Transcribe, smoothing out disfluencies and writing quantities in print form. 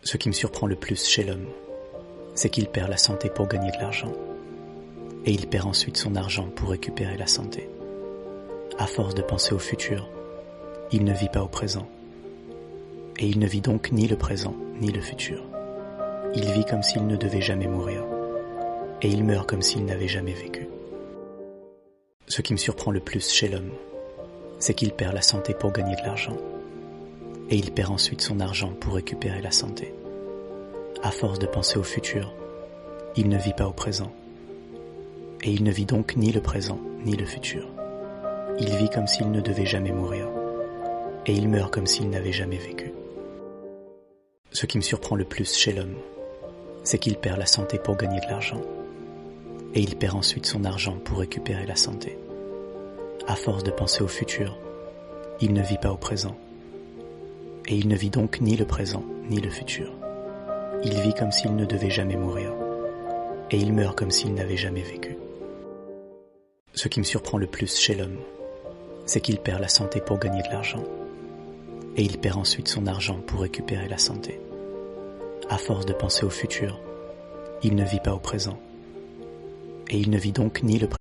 Ce qui me surprend le plus chez l'homme, c'est qu'il perd la santé pour gagner de l'argent. Et il perd ensuite son argent pour récupérer la santé. À force de penser au futur, il ne vit pas au présent. Et il ne vit donc ni le présent, ni le futur. Il vit comme s'il ne devait jamais mourir. Et il meurt comme s'il n'avait jamais vécu. Ce qui me surprend le plus chez l'homme, c'est qu'il perd la santé pour gagner de l'argent. Et il perd ensuite son argent pour récupérer la santé. À force de penser au futur, il ne vit pas au présent. Et il ne vit donc ni le présent, ni le futur. Il vit comme s'il ne devait jamais mourir. Et il meurt comme s'il n'avait jamais vécu. Ce qui me surprend le plus chez l'homme, c'est qu'il perd la santé pour gagner de l'argent. Et il perd ensuite son argent pour récupérer la santé. À force de penser au futur, il ne vit pas au présent. Et il ne vit donc ni le présent, ni le futur. Il vit comme s'il ne devait jamais mourir. Et il meurt comme s'il n'avait jamais vécu. Ce qui me surprend le plus chez l'homme, c'est qu'il perd la santé pour gagner de l'argent. Et il perd ensuite son argent pour récupérer la santé. À force de penser au futur, il ne vit pas au présent. Et il ne vit donc ni le présent.